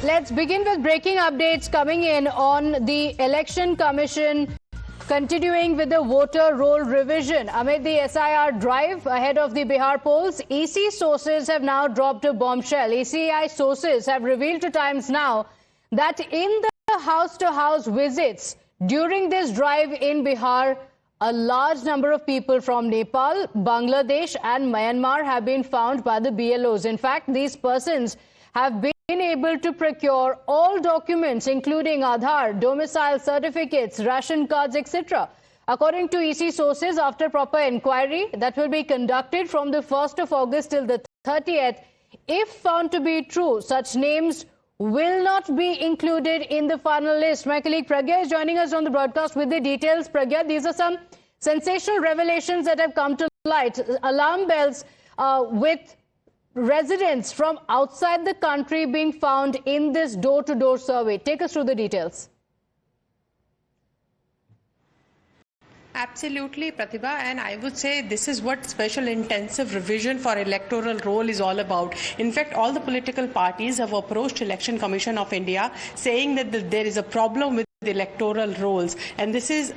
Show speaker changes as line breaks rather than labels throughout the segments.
Let's begin with breaking updates coming in on the Election Commission continuing with the voter roll revision. Amid the SIR drive ahead of the Bihar polls, EC sources have now dropped a bombshell. ECI sources have revealed to Times Now that in the house-to-house visits during this drive in Bihar, a large number of people from Nepal, Bangladesh and Myanmar have been found by the BLOs. In fact, these persons have been able to procure all documents including Aadhaar, domicile certificates, ration cards, etc. According to EC sources, after proper inquiry that will be conducted from the 1st of August till the 30th, if found to be true, such names will not be included in the final list. My colleague Pragya is joining us on the broadcast with the details. Pragya, these are some sensational revelations that have come to light. Alarm bells with residents from outside the country being found in this door-to-door survey. Take us through the details.
Absolutely, Pratibha, and I would say this is what special intensive revision for electoral roll is all about. In fact, all the political parties have approached Election Commission of India saying that there is a problem with the electoral rolls, and this is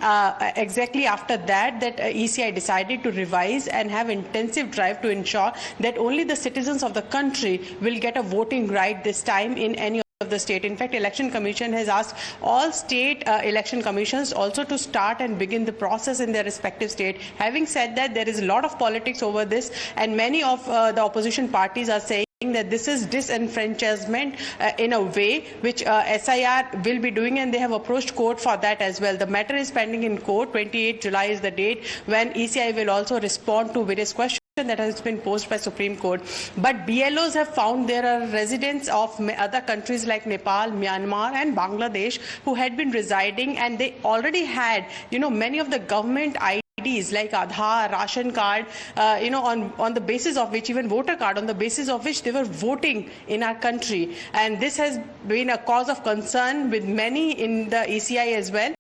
exactly after that ECI decided to revise and have intensive drive to ensure that only the citizens of the country will get a voting right this time in any of the state. In fact, Election Commission has asked all state election commissions also to start and begin the process in their respective state. Having said that, there is a lot of politics over this, and many of the opposition parties are saying that this is disenfranchisement in a way which SIR will be doing, and they have approached court for that as well. The matter is pending in court. 28 July is the date when ECI will also respond to various questions that has been posed by Supreme Court. But BLOs have found there are residents of other countries like Nepal, Myanmar and Bangladesh who had been residing, and they already had, many of the government IDs like Aadhaar, ration card, on the basis of which, even voter card, on the basis of which they were voting in our country. And this has been a cause of concern with many in the ECI as well.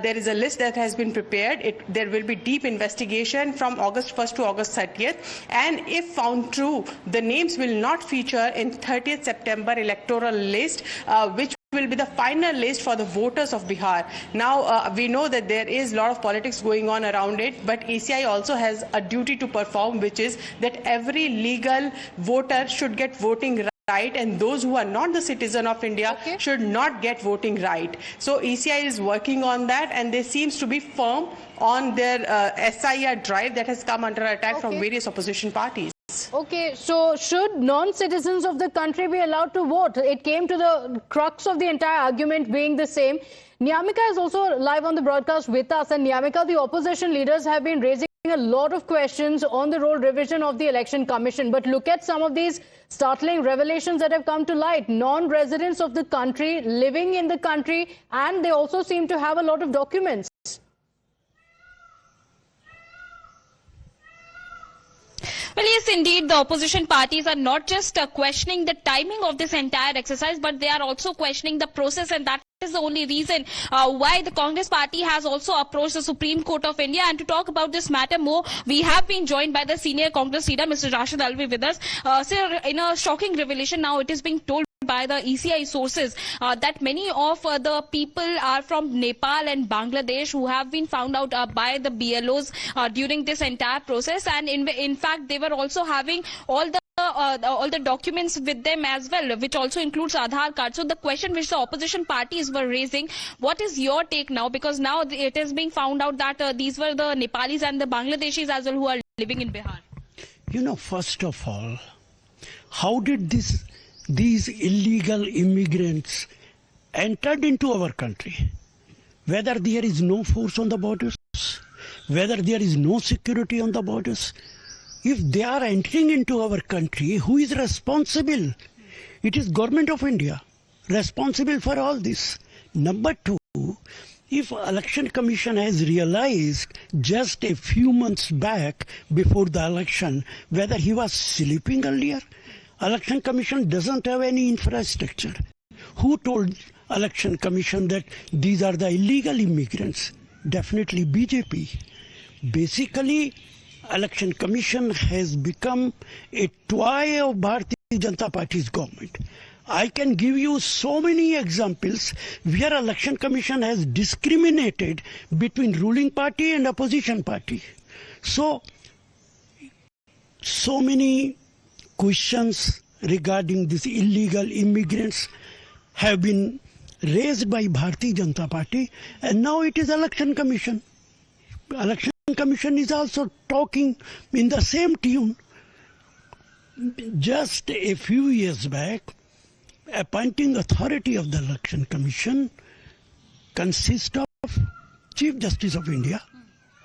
There is a list that has been prepared. There will be deep investigation from August 1st to August 30th. And if found true, the names will not feature in 30th September electoral list, which will be the final list for the voters of Bihar. Now, we know that there is a lot of politics going on around it, but ECI also has a duty to perform, which is that every legal voter should get voting right, and those who are not the citizen of India should not get voting right. So ECI is working on that, and they seems to be firm on their SIR drive that has come under attack from various opposition parties.
Okay, so should non-citizens of the country be allowed to vote? It came to the crux of the entire argument being the same. Nyamika is also live on the broadcast with us, and Nyamika, the opposition leaders have been raising a lot of questions on the roll revision of the Election Commission. But look at some of these startling revelations that have come to light. Non-residents of the country living in the country, and they also seem to have a lot of documents.
Well, yes, indeed, the opposition parties are not just questioning the timing of this entire exercise, but they are also questioning the process, and that is the only reason why the Congress party has also approached the Supreme Court of India. And to talk about this matter more, we have been joined by the senior Congress leader, Mr. Rashid Alvi, with us. Sir, in a shocking revelation now, it is being told by the ECI sources that many of the people are from Nepal and Bangladesh who have been found out by the BLOs during this entire process, and in fact they were also having all the documents with them as well, which also includes Aadhaar card. So the question which the opposition parties were raising, what is your take now? Because now it is being found out that these were the Nepalis and the Bangladeshis as well who are living in Bihar.
First of all, how did these illegal immigrants entered into our country? Whether there is no force on the borders, whether there is no security on the borders, if they are entering into our country, who is responsible? It is Government of India responsible for all this. Number two, if Election Commission has realized just a few months back before the election whether he was sleeping earlier, Election Commission doesn't have any infrastructure. Who told Election Commission that these are the illegal immigrants? Definitely BJP. Basically, Election Commission has become a toy of Bharatiya Janata Party's government. I can give you so many examples where election commission has discriminated between ruling party and opposition party. So many questions regarding these illegal immigrants have been raised by Bharatiya Janata Party, and now it is election commission. Election commission is also talking in the same tune. Just a few years back, appointing authority of the election commission consists of Chief Justice of India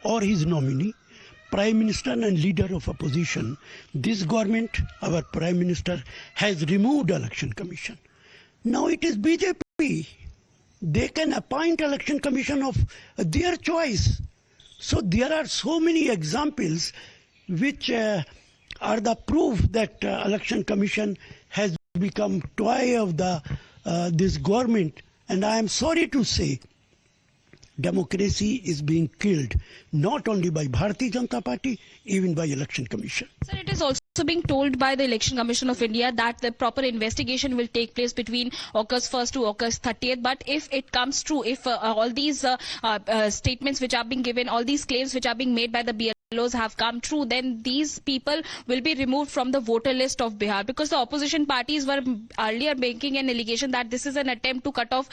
or his nominee, Prime Minister and leader of opposition. This government, our Prime Minister, has removed election commission. Now it is BJP. They can appoint election commission of their choice. So there are so many examples which are the proof that election commission has become toy of the this government. And I am sorry to say, democracy is being killed not only by Bharatiya Janata Party, even by election commission.
Sir, it is also being told by the Election Commission of India that the proper investigation will take place between August 1st to August 30th. But if it comes true, if all these statements which are being given, all these claims which are being made by the BLOs have come true, then these people will be removed from the voter list of Bihar, because the opposition parties were earlier making an allegation that this is an attempt to cut off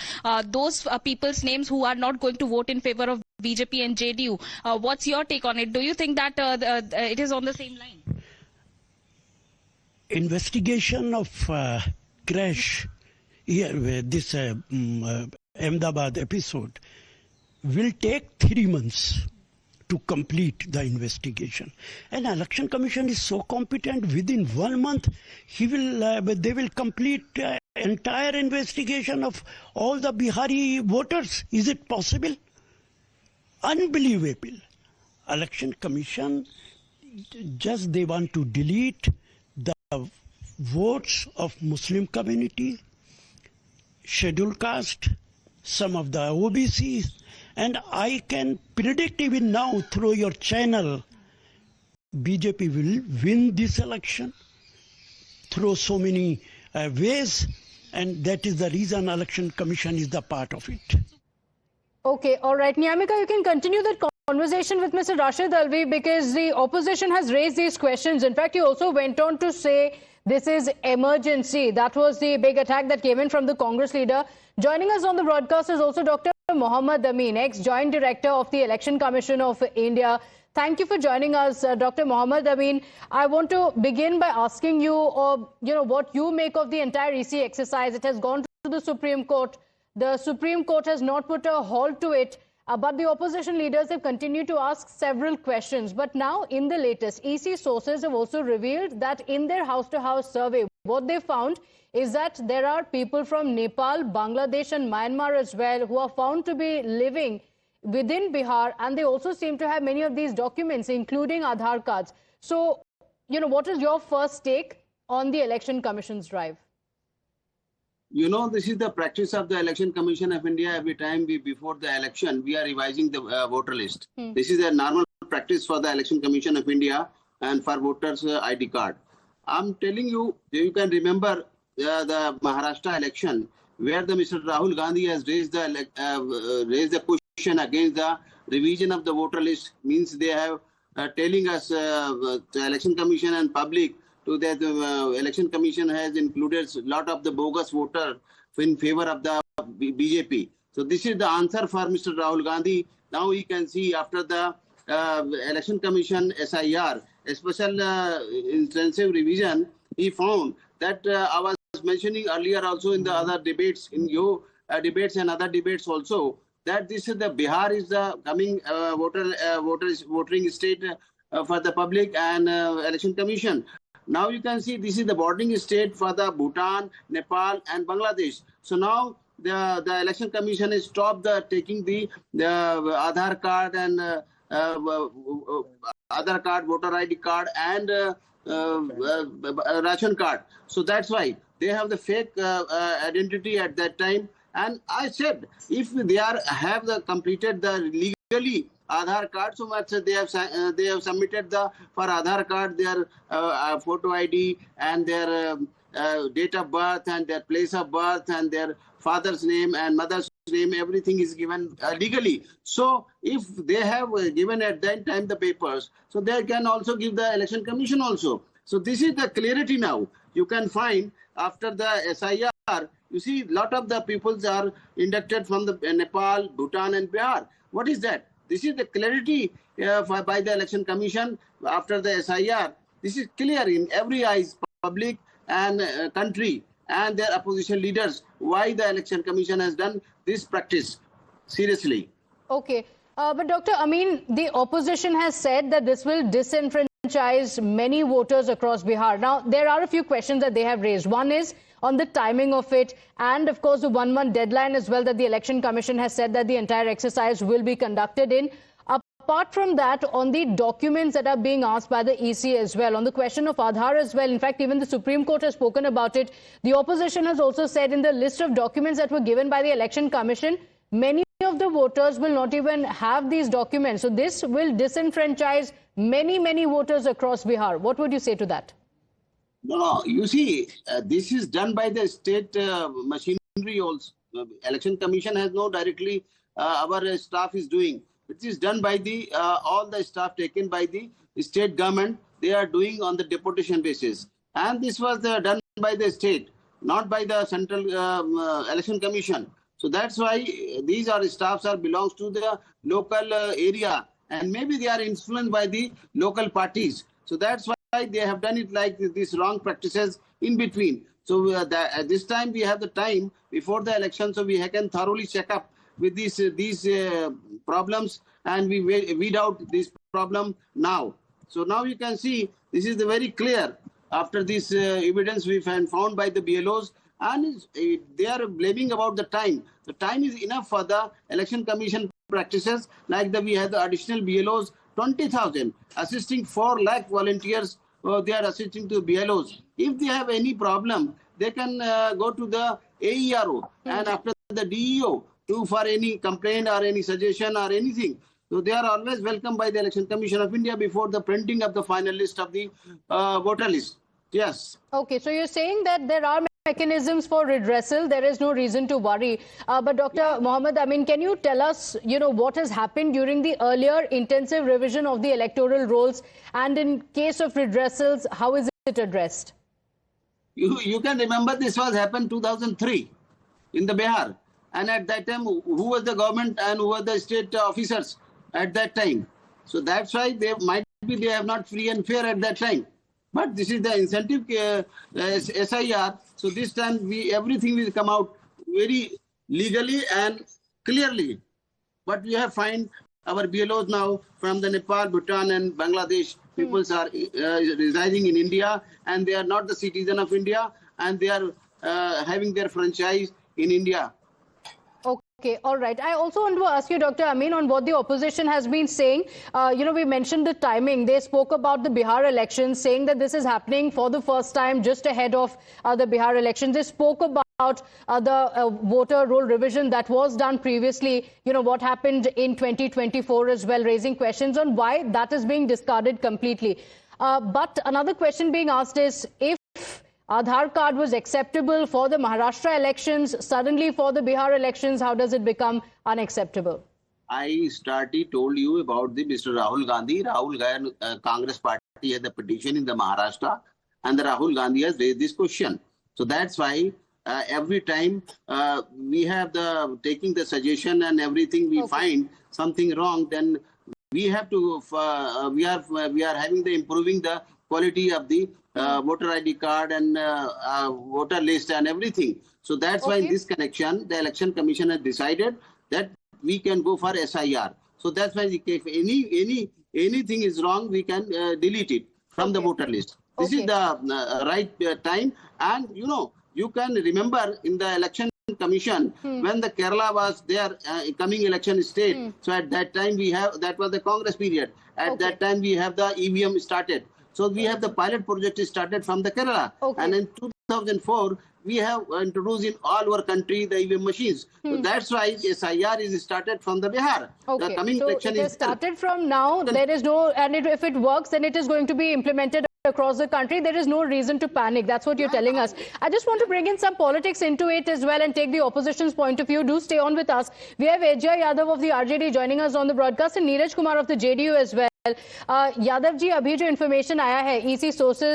those people's names who are not going to vote in favor of BJP and JDU. What's your take on it? Do you think that it is on the same line?
Investigation of crash here, this Ahmedabad episode will take 3 months to complete the investigation. And election commission is so competent, within 1 month they will complete entire investigation of all the Bihari voters. Is it possible? Unbelievable. Election commission, just they want to delete the votes of Muslim community, scheduled caste, some of the OBCs, and I can predict even now through your channel, BJP will win this election through so many ways, and that is the reason election commission is the part of it.
Okay, all right. Nyamika, you can continue that conversation with Mr. Rashid Alvi, because the opposition has raised these questions. In fact, he also went on to say this is emergency. That was the big attack that came in from the Congress leader. Joining us on the broadcast is also Dr. Mohammad Amin, ex-Joint Director of the Election Commission of India. Thank you for joining us, Dr. Mohammad Amin. I want to begin by asking you, what you make of the entire EC exercise. It has gone to the Supreme Court. The Supreme Court has not put a halt to it. But the opposition leaders have continued to ask several questions. But now, in the latest, EC sources have also revealed that in their house-to-house survey, what they found is that there are people from Nepal, Bangladesh and Myanmar as well who are found to be living within Bihar, and they also seem to have many of these documents, including Aadhaar cards. So, what is your first take on the Election Commission's drive?
This is the practice of the Election Commission of India. Every time before the election, we are revising the voter list. This is a normal practice for the Election Commission of India and for voters' ID card. I'm telling you, you can remember the Maharashtra election, where the Mr. Rahul Gandhi has raised the question against the revision of the voter list. Means they have telling us the Election Commission and public to that Election Commission has included a lot of the bogus voter in favor of the BJP. So this is the answer for Mr. Rahul Gandhi. Now you can see after the Election Commission SIR, a special intensive revision, he found that I was mentioning earlier also in the other debates, in your debates and other debates also, that this is the Bihar is the coming voting state for the public and Election Commission. Now you can see this is the bordering state for the Bhutan, Nepal and Bangladesh. So now the Election Commission has stopped taking the Aadhaar card and Aadhaar card, voter ID card and ration card. So that's why they have the fake identity at that time. And I said, if they have completed the legally Aadhaar card, so much they have submitted for Aadhaar card their photo ID and their date of birth and their place of birth and their father's name and mother's name, everything is given legally. So if they have given at that time the papers, so they can also give the election commission also. So this is the clarity now. You can find after the SIR, you see a lot of the peoples are inducted from the Nepal, Bhutan and Bihar. What is that? This is the clarity by the election commission after the SIR. This is clear in every eyes, public and country and their opposition leaders, why the election commission has done this practice seriously.
Okay. But Dr. Amin, the opposition has said that this will disenfranchise many voters across Bihar. Now, there are a few questions that they have raised. One is on the timing of it and, of course, the 1-month deadline as well that the Election Commission has said that the entire exercise will be conducted in. Apart from that, on the documents that are being asked by the EC as well, on the question of Aadhaar as well, in fact, even the Supreme Court has spoken about it. The opposition has also said in the list of documents that were given by the Election Commission, many of the voters will not even have these documents. So this will disenfranchise many voters across Bihar. What would you say to that?
No, you see, this is done by the state machinery also. Election Commission has no directly, our staff is doing. It is done by the all the staff taken by the state government. They are doing on the deputation basis. And this was done by the state, not by the Central Election Commission. So that's why these are staffs are belongs to the local area. And maybe they are influenced by the local parties. So that's why they have done it like these wrong practices in between. So at this time we have the time before the election, so we can thoroughly check up with these problems and we weed out this problem now. So now you can see this is very clear after this evidence we found by the BLOs, and they are blaming about the time. The time is enough for the Election Commission practices like we have the additional BLOs, 20,000 assisting 4 lakh volunteers. They are assisting to BLOs. If they have any problem, they can go to the AERO and after the DEO for any complaint or any suggestion or anything. So they are always welcome by the Election Commission of India before the printing of the final list of the voter list. Yes. Okay.
So you're saying that there are mechanisms for redressal. There is no reason to worry. But Dr. Mohammed Amin, can you tell us, what has happened during the earlier intensive revision of the electoral rolls, and in case of redressals, how is it addressed?
You can remember this was happened 2003 in the Bihar. And at that time, who was the government and who were the state officers at that time? So that's why they have not free and fair at that time. But this is the incentive SIR. So this time everything will come out very legally and clearly. But we have find our BLOs now from the Nepal, Bhutan and Bangladesh. People are residing in India and they are not the citizen of India and they are having their franchise in India.
Okay, all right. I also want to ask you, Dr. Amin, on what the opposition has been saying. We mentioned the timing. They spoke about the Bihar elections, saying that this is happening for the first time just ahead of the Bihar elections. They spoke about the voter roll revision that was done previously, what happened in 2024 as well, raising questions on why that is being discarded completely. But another question being asked is, if Aadhaar card was acceptable for the Maharashtra elections, suddenly for the Bihar elections, how does it become unacceptable?
I told you about the Mr. Rahul Gandhi. Congress party had the petition in the Maharashtra and the Rahul Gandhi has raised this question. So that's why every time we have taking the suggestion and everything we find something wrong, then we have to, we are having the improving the quality of the voter ID card and voter list and everything. So that's why in this connection, the Election Commission has decided that we can go for SIR. So that's why if anything is wrong, we can delete it from the voter list. This is the right time. And you can remember in the Election Commission when the Kerala was their coming election state. So at that time that was the Congress period. At that time we have the EVM started. So we have the pilot project started from the Kerala. And in 2004, we have introduced in all our country the EVM machines. So that's why SIR is started from the Bihar. The coming election
it is started from now. There is no, and if it works, then it is going to be implemented across the country. There is no reason to panic. That's what you're telling us. I just want to bring in some politics into it as well and take the opposition's point of view. Do stay on with us. We have Ajay Yadav of the RJD joining us on the broadcast and Neeraj Kumar of the JDU as well. Yadav ji, abhi jo information aaya hai, EC sources